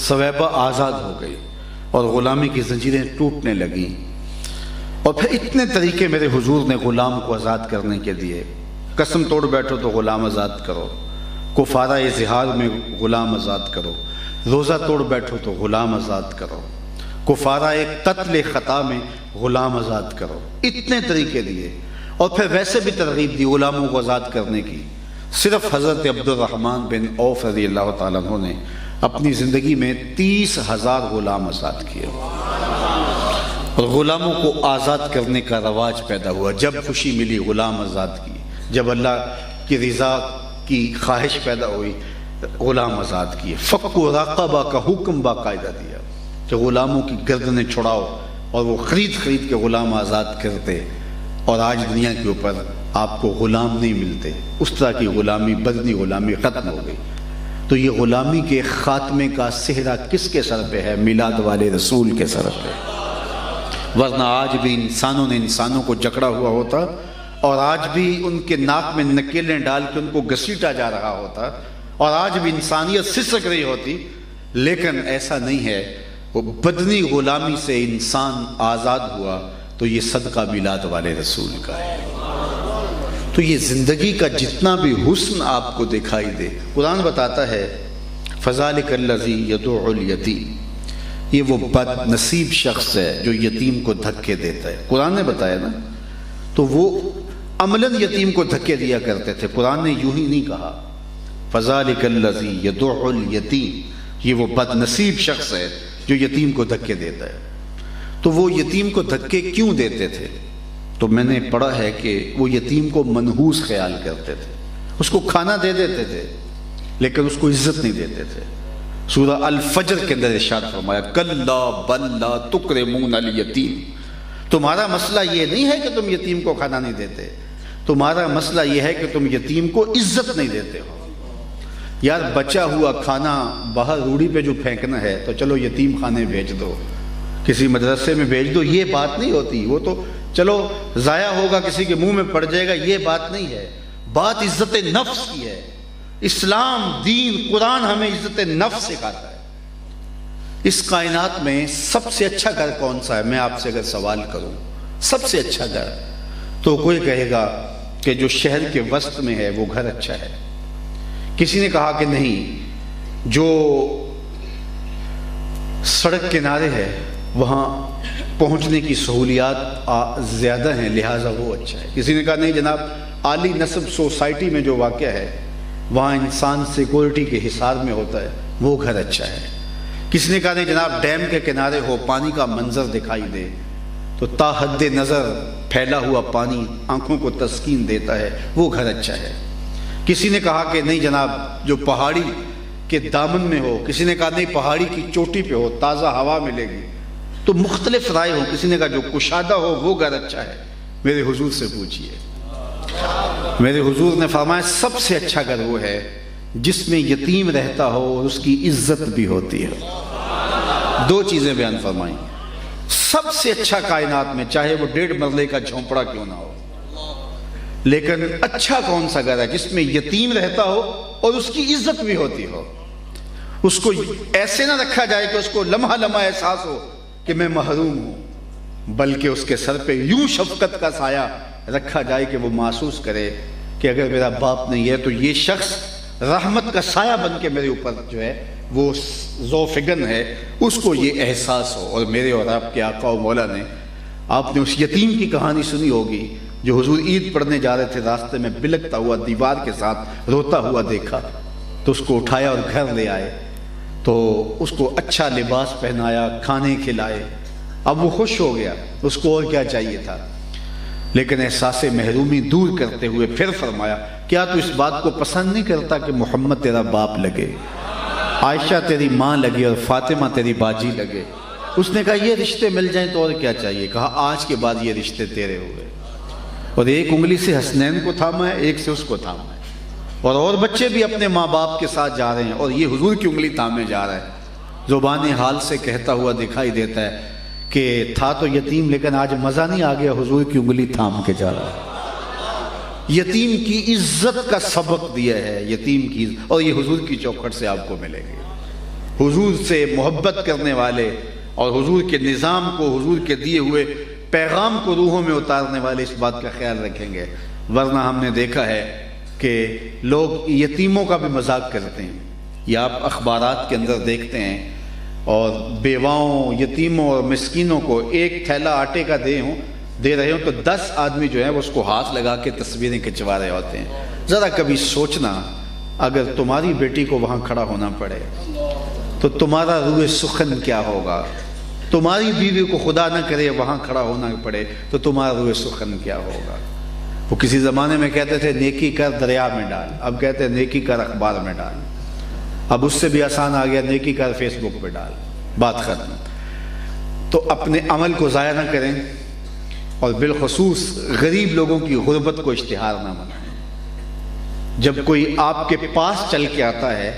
ثویبہ آزاد ہو گئی اور غلامی کی زنجیریں ٹوٹنے لگیں، اور پھر اتنے طریقے میرے حضور نے غلام کو آزاد کرنے کے دیے۔ قسم توڑ بیٹھو تو غلام آزاد کرو، کفارہ ظہار میں غلام آزاد کرو، روزہ توڑ بیٹھو تو غلام آزاد کرو، کفارہ قتل خطا میں غلام آزاد کرو، اتنے طریقے دیے۔ اور پھر ویسے بھی ترغیب دی غلاموں کو آزاد کرنے کی۔ صرف حضرت عبد الرحمن بن عوف رضی اللہ تعالیٰ عنہ نے اپنی زندگی میں 30,000 غلام آزاد کیے، اور غلاموں کو آزاد کرنے کا رواج پیدا ہوا۔ جب خوشی ملی غلام آزاد کی، جب اللہ کی رضا کی خواہش پیدا ہوئی غلام آزاد کیے۔ فک و راقبہ کا حکم باقاعدہ دیا کہ غلاموں کی گردنیں چھڑاؤ، اور وہ خرید کے غلام آزاد کرتے۔ اور آج دنیا کے اوپر آپ کو غلام نہیں ملتے، اس طرح کی غلامی، بدنی غلامی ختم ہو گئی۔ تو یہ غلامی کے خاتمے کا صحرا کس کے سر پہ ہے؟ میلاد والے رسول کے سر پہ۔ ورنہ آج بھی انسانوں نے انسانوں کو جکڑا ہوا ہوتا، اور آج بھی ان کے ناک میں نکیلیں ڈال کے ان کو گھسیٹا جا رہا ہوتا، اور آج بھی انسانیت سسک رہی ہوتی، لیکن ایسا نہیں ہے۔ وہ بدنی غلامی سے انسان آزاد ہوا تو یہ صدقہ میلاد والے رسول کا ہے۔ تو یہ زندگی کا جتنا بھی حسن آپ کو دکھائی دے، قرآن بتاتا ہے فَذَلِكَ الَّذِي يَدُعُّ الْيَتِيمَ، یہ وہ بد نصیب شخص ہے جو یتیم کو دھکے دیتا ہے۔ قرآن نے بتایا نا، تو وہ عملاً یتیم کو دھکے دیا کرتے تھے۔ قرآن نے یوں ہی نہیں کہا فَذَلِكَ الَّذِي يَدُعُّ الْيَتِيمَ، یہ وہ بد نصیب شخص ہے جو یتیم کو دھکے دیتا ہے۔ تو وہ یتیم کو دھکے کیوں دیتے تھے؟ تو میں نے پڑھا ہے کہ وہ یتیم کو منحوس خیال کرتے تھے، اس کو کھانا دے دیتے تھے لیکن اس کو عزت نہیں دیتے تھے۔ سورہ الفجر کے اندر ارشاد فرمایا کلا بل لا تکرمون الیتیم، تمہارا مسئلہ یہ نہیں ہے کہ تم یتیم کو کھانا نہیں دیتے، تمہارا مسئلہ یہ ہے کہ تم یتیم کو عزت نہیں دیتے ہو۔ یار بچا ہوا کھانا باہر روڑی پہ جو پھینکنا ہے تو چلو یتیم خانے بھیج دو، کسی مدرسے میں بھیج دو، یہ بات نہیں ہوتی۔ وہ تو چلو ضائع ہوگا، کسی کے منہ میں پڑ جائے گا، یہ بات نہیں ہے۔ بات عزت نفس کی ہے۔ اسلام، دین، قرآن ہمیں عزت نفس سکھاتا ہے۔ اس کائنات میں سب سے اچھا گھر کون سا ہے؟ میں آپ سے اگر سوال کروں سب سے اچھا گھر، تو کوئی کہے گا کہ جو شہر کے وسط میں ہے وہ گھر اچھا ہے۔ کسی نے کہا کہ نہیں، جو سڑک کنارے ہے وہاں پہنچنے کی سہولیات زیادہ ہیں لہٰذا وہ اچھا ہے۔ کسی نے کہا نہیں جناب، عالی نسب سوسائٹی میں جو واقع ہے وہاں انسان سیکورٹی کے حصار میں ہوتا ہے، وہ گھر اچھا ہے۔ کسی نے کہا نہیں جناب، ڈیم کے کنارے ہو، پانی کا منظر دکھائی دے تو تا حد نظر پھیلا ہوا پانی آنکھوں کو تسکین دیتا ہے، وہ گھر اچھا ہے۔ کسی نے کہا کہ نہیں جناب، جو پہاڑی کے دامن میں ہو، کسی نے کہا نہیں پہاڑی کی چوٹی پہ ہو، تازہ ہوا ملے گی۔ تو مختلف رائے ہو، کسی نے کہا جو کشادہ ہو وہ گھر اچھا ہے۔ میرے حضور سے پوچھئے، میرے حضور نے فرمایا سب سے اچھا گھر وہ ہے جس میں یتیم رہتا ہو اور اس کی عزت بھی ہوتی ہے۔ دو چیزیں بیان فرمائیں۔ سب سے اچھا کائنات میں، چاہے وہ 1.5 مرلے کا جھونپڑا کیوں نہ ہو، لیکن اچھا کون سا گھر ہے؟ جس میں یتیم رہتا ہو اور اس کی عزت بھی ہوتی ہو۔ اس کو ایسے نہ رکھا جائے کہ اس کو لمحہ لمحہ احساس ہو کہ میں محروم ہوں، بلکہ اس کے سر پہ یوں شفقت کا سایہ رکھا جائے کہ وہ محسوس کرے کہ اگر میرا باپ نہیں ہے تو یہ شخص رحمت کا سایہ بن کے میرے اوپر جو ہے وہ ذو فگن ہے، اس کو یہ احساس ہو۔ اور میرے اور آپ کے آقا و مولا نے، آپ نے اس یتیم کی کہانی سنی ہوگی جو حضور عید پڑھنے جا رہے تھے، راستے میں بلکتا ہوا دیوار کے ساتھ روتا ہوا دیکھا تو اس کو اٹھایا اور گھر لے آئے، تو اس کو اچھا لباس پہنایا، کھانے کھلائے۔ اب وہ خوش ہو گیا، اس کو اور کیا چاہیے تھا، لیکن احساس محرومی دور کرتے ہوئے پھر فرمایا کیا تو اس بات کو پسند نہیں کرتا کہ محمد تیرا باپ لگے، عائشہ تیری ماں لگے اور فاطمہ تیری باجی لگے؟ اس نے کہا یہ رشتے مل جائیں تو اور کیا چاہیے؟ کہا آج کے بعد یہ رشتے تیرے ہوئے۔ اور ایک انگلی سے حسنین کو تھاما ہے، ایک سے اس کو تھاما ہے، اور بچے بھی اپنے ماں باپ کے ساتھ جا رہے ہیں اور یہ حضور کی انگلی تھامے جا رہا ہے۔ زبان حال سے کہتا ہوا دکھائی دیتا ہے کہ تھا تو یتیم لیکن آج مزہ نہیں آ گیا، حضور کی انگلی تھام کے جا رہا ہے۔ یتیم کی عزت کا سبق دیا ہے، یتیم کی، اور یہ حضور کی چوکھٹ سے آپ کو ملے گی۔ حضور سے محبت کرنے والے اور حضور کے نظام کو، حضور کے دیے ہوئے پیغام کو روحوں میں اتارنے والے اس بات کا خیال رکھیں گے۔ ورنہ ہم نے دیکھا ہے کہ لوگ یتیموں کا بھی مذاق کرتے ہیں، یا آپ اخبارات کے اندر دیکھتے ہیں، اور بیواؤں، یتیموں اور مسکینوں کو ایک تھیلا آٹے کا دے رہے ہوں تو 10 آدمی جو ہیں وہ اس کو ہاتھ لگا کے تصویریں کھنچوا رہے ہوتے ہیں۔ ذرا کبھی سوچنا، اگر تمہاری بیٹی کو وہاں کھڑا ہونا پڑے تو تمہارا روح سخن کیا ہوگا؟ تمہاری بیوی کو خدا نہ کرے وہاں کھڑا ہونا پڑے تو تمہارا روح سخن کیا ہوگا؟ وہ کسی زمانے میں کہتے تھے نیکی کر دریا میں ڈال، اب کہتے ہیں نیکی کر اخبار میں ڈال، اب اس سے بھی آسان آ گیا نیکی کر فیس بک پہ ڈال، بات ختم۔ تو اپنے عمل کو ضائع نہ کریں، اور بالخصوص غریب لوگوں کی غربت کو اشتہار نہ بنائیں۔ جب کوئی آپ کے پاس چل کے آتا ہے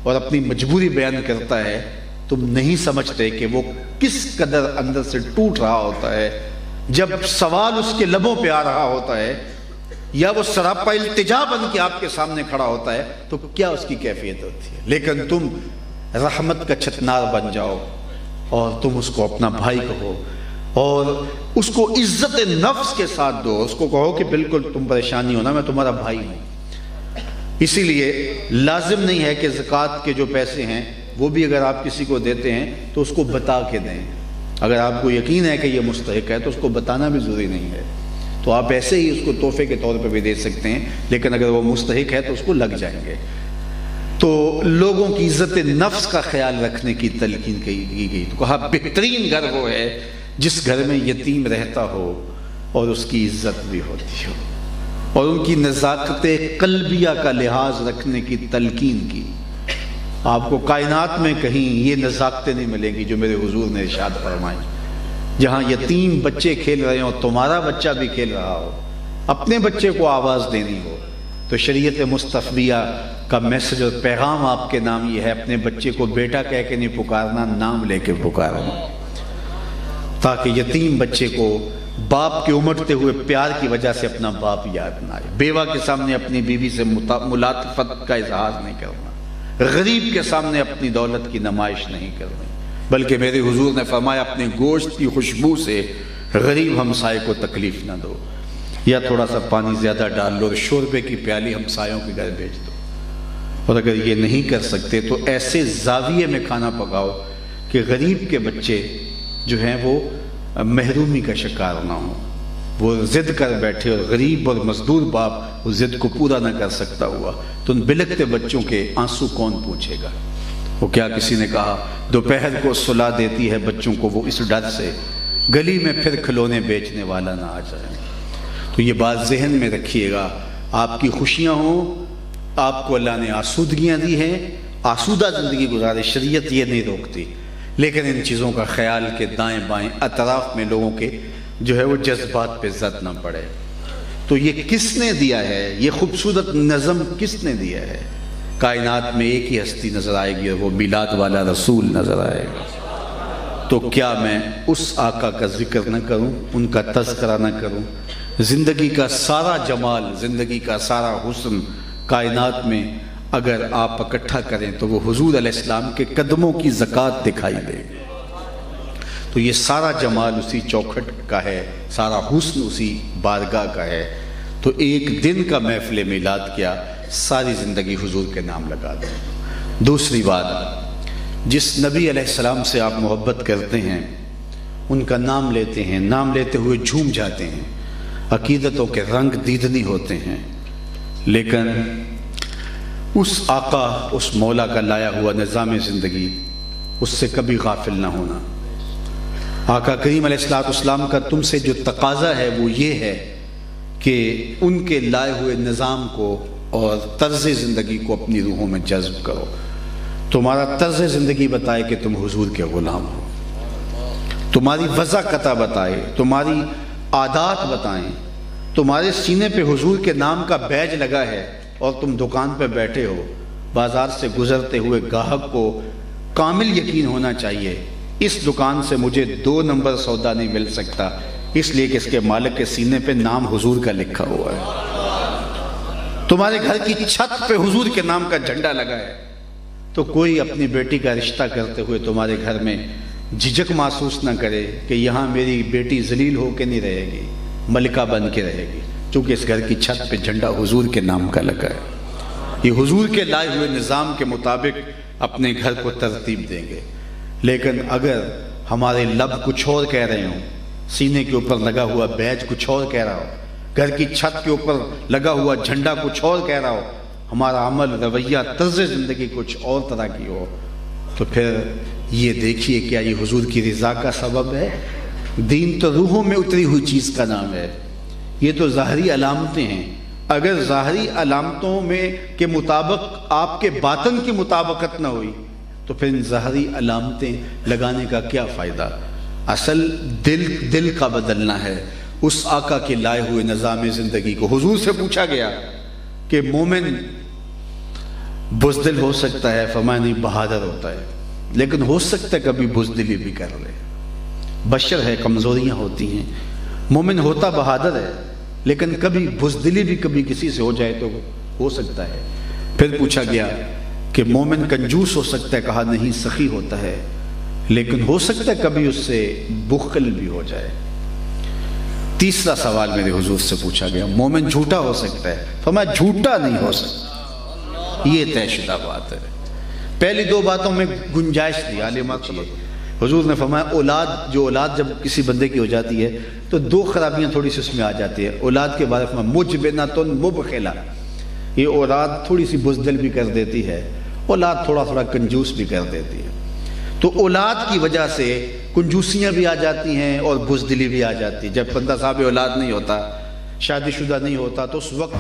اور اپنی مجبوری بیان کرتا ہے، تم نہیں سمجھتے کہ وہ کس قدر اندر سے ٹوٹ رہا ہوتا ہے۔ جب سوال اس کے لبوں پہ آ رہا ہوتا ہے یا وہ سراپا التجا بن کے آپ کے سامنے کھڑا ہوتا ہے تو کیا اس کی کیفیت ہوتی ہے؟ لیکن تم رحمت کا چھتنار بن جاؤ اور تم اس کو اپنا بھائی کہو اور اس کو عزت نفس کے ساتھ دو، اس کو کہو کہ بالکل تم پریشانی ہونا، میں تمہارا بھائی ہوں۔ اسی لیے لازم نہیں ہے کہ زکوٰۃ کے جو پیسے ہیں وہ بھی اگر آپ کسی کو دیتے ہیں تو اس کو بتا کے دیں۔ اگر آپ کو یقین ہے کہ یہ مستحق ہے تو اس کو بتانا بھی ضروری نہیں ہے، تو آپ ایسے ہی اس کو تحفے کے طور پہ بھی دے سکتے ہیں، لیکن اگر وہ مستحق ہے تو اس کو لگ جائیں گے۔ تو لوگوں کی عزت نفس کا خیال رکھنے کی تلقین کی گئی، تو کہا بہترین گھر وہ ہے جس گھر میں یتیم رہتا ہو اور اس کی عزت بھی ہوتی ہو، اور ان کی نزاکت قلبیہ کا لحاظ رکھنے کی تلقین کی۔ آپ کو کائنات میں کہیں یہ نزاکتیں نہیں ملیں گی جو میرے حضور نے ارشاد فرمائی۔ جہاں یتیم بچے کھیل رہے ہوں، تمہارا بچہ بھی کھیل رہا ہو، اپنے بچے کو آواز دینی ہو، تو شریعت مصطفیہ کا میسج اور پیغام آپ کے نام یہ ہے، اپنے بچے کو بیٹا کہہ کے نہیں پکارنا، نام لے کے پکارنا، تاکہ یتیم بچے کو باپ کے امٹتے ہوئے پیار کی وجہ سے اپنا باپ یاد نہ آئے۔ بیوہ کے سامنے اپنی بیوی سے ملاطفت کا اظہار نہیں کرنا، غریب کے سامنے اپنی دولت کی نمائش نہیں کرنی، بلکہ میرے حضور نے فرمایا اپنے گوشت کی خوشبو سے غریب ہمسائے کو تکلیف نہ دو، یا تھوڑا سا پانی زیادہ ڈال لو اور شوربے کی پیالی ہمسایوں کے گھر بھیج دو۔ اور اگر یہ نہیں کر سکتے تو ایسے زاویے میں کھانا پکاؤ کہ غریب کے بچے جو ہیں وہ محرومی کا شکار نہ ہوں، وہ ضد کر بیٹھے، اور غریب اور مزدور باپ اس ضد کو پورا نہ کر سکتا ہوا تو ان بلکتے بچوں کے آنسو کون پوچھے گا؟ وہ کیا کسی نے کہا دوپہر کو سلا دیتی ہے بچوں کو وہ اس ڈر سے گلی میں پھر کھلونے بیچنے والا نہ آ جائے۔ تو یہ بات ذہن میں رکھیے گا، آپ کی خوشیاں ہوں، آپ کو اللہ نے آسودگیاں دی ہیں، آسودہ زندگی گزارے، شریعت یہ نہیں روکتی، لیکن ان چیزوں کا خیال کہ دائیں بائیں اطراف میں لوگوں کے جو ہے وہ جذبات پہ زد نہ پڑے۔ تو یہ کس نے دیا ہے؟ یہ خوبصورت نظم کس نے دیا ہے؟ کائنات میں ایک ہی ہستی نظر آئے گی اور وہ میلاد والا رسول نظر آئے گا۔ تو کیا میں اس آقا کا ذکر نہ کروں، ان کا تذکرہ نہ کروں؟ زندگی کا سارا جمال، زندگی کا سارا حسن کائنات میں اگر آپ اکٹھا کریں تو وہ حضور علیہ السلام کے قدموں کی زکوٰۃ دکھائی دے گی۔ تو یہ سارا جمال اسی چوکھٹ کا ہے، سارا حسن اسی بارگاہ کا ہے۔ تو ایک دن کا محفل میلاد کیا، ساری زندگی حضور کے نام لگا دیں۔ دوسری بات، جس نبی علیہ السلام سے آپ محبت کرتے ہیں ان کا نام لیتے ہیں، نام لیتے ہوئے جھوم جاتے ہیں، عقیدتوں کے رنگ دیدنی ہوتے ہیں، لیکن اس آقا، اس مولا کا لایا ہوا نظام زندگی، اس سے کبھی غافل نہ ہونا۔ آقا کریم علیہ السلام کا تم سے جو تقاضا ہے وہ یہ ہے کہ ان کے لائے ہوئے نظام کو اور طرز زندگی کو اپنی روحوں میں جذب کرو۔ تمہارا طرز زندگی بتائے کہ تم حضور کے غلام ہو، تمہاری وضاقتہ بتائے، تمہاری عادات بتائیں، تمہارے سینے پہ حضور کے نام کا بیج لگا ہے اور تم دکان پہ بیٹھے ہو، بازار سے گزرتے ہوئے گاہک کو کامل یقین ہونا چاہیے اس دکان سے مجھے 2 نمبر سودا نہیں مل سکتا، اس لیے کہ اس کے مالک کے سینے پہ نام حضور کا لکھا ہوا ہے۔ تمہارے گھر کی چھت پہ حضور کے نام کا جھنڈا لگا ہے، تو کوئی اپنی بیٹی کا رشتہ کرتے ہوئے تمہارے گھر میں جھجک محسوس نہ کرے کہ یہاں میری بیٹی ذلیل ہو کے نہیں رہے گی، ملکہ بن کے رہے گی، چونکہ اس گھر کی چھت پہ جھنڈا حضور کے نام کا لگا ہے۔ یہ حضور کے لائے ہوئے نظام کے مطابق اپنے گھر کو ترتیب دیں گے۔ لیکن اگر ہمارے لب کچھ اور کہہ رہے ہوں، سینے کے اوپر لگا ہوا بیج کچھ اور کہہ رہا ہو، گھر کی چھت کے اوپر لگا ہوا جھنڈا کچھ اور کہہ رہا ہو، ہمارا عمل، رویہ، طرز زندگی کچھ اور طرح کی ہو، تو پھر یہ دیکھیے کیا یہ حضور کی رضا کا سبب ہے؟ دین تو روحوں میں اتری ہوئی چیز کا نام ہے، یہ تو ظاہری علامتیں ہیں۔ اگر ظاہری علامتوں میں کے مطابق آپ کے باطن کی مطابقت نہ ہوئی تو پھر ان ظاہری علامتیں لگانے کا کیا فائدہ؟ اصل دل کا بدلنا ہے، اس آقا کے لائے ہوئے نظام زندگی کو۔ حضور سے پوچھا گیا کہ مومن بزدل ہو سکتا ہے؟ فرمایا نہیں، بہادر ہوتا ہے، لیکن ہو سکتا ہے کبھی بزدلی بھی کر لے، بشر ہے، کمزوریاں ہوتی ہیں۔ مومن ہوتا بہادر ہے، لیکن کبھی بزدلی بھی کبھی کسی سے ہو جائے تو ہو سکتا ہے۔ پھر پوچھا گیا کہ مومن کنجوس ہو سکتا ہے؟ کہا نہیں، سخی ہوتا ہے، لیکن ہو سکتا ہے کبھی اس سے بخل بھی ہو جائے۔ تیسرا سوال میرے حضور سے پوچھا گیا، مومن جھوٹا ہو سکتا ہے؟ فرمایا جھوٹا نہیں ہو سکتا، یہ طے شدہ بات ہے۔ پہلی دو باتوں میں گنجائش دی عالمات سمجھ۔ حضور نے فرمایا اولاد جب کسی بندے کی ہو جاتی ہے تو دو خرابیاں تھوڑی سی اس میں آ جاتی ہے۔ اولاد کے بارے میں مجبنۃ مبخلہ، یہ اولاد تھوڑی سی بزدل بھی کر دیتی ہے، اولاد تھوڑا کنجوس بھی کر دیتی ہے۔ تو اولاد کی وجہ سے کنجوسیاں بھی آ جاتی ہیں اور بزدلی بھی آ جاتی ہے۔ جب بندہ صاحب اولاد نہیں ہوتا، شادی شدہ نہیں ہوتا، تو اس وقت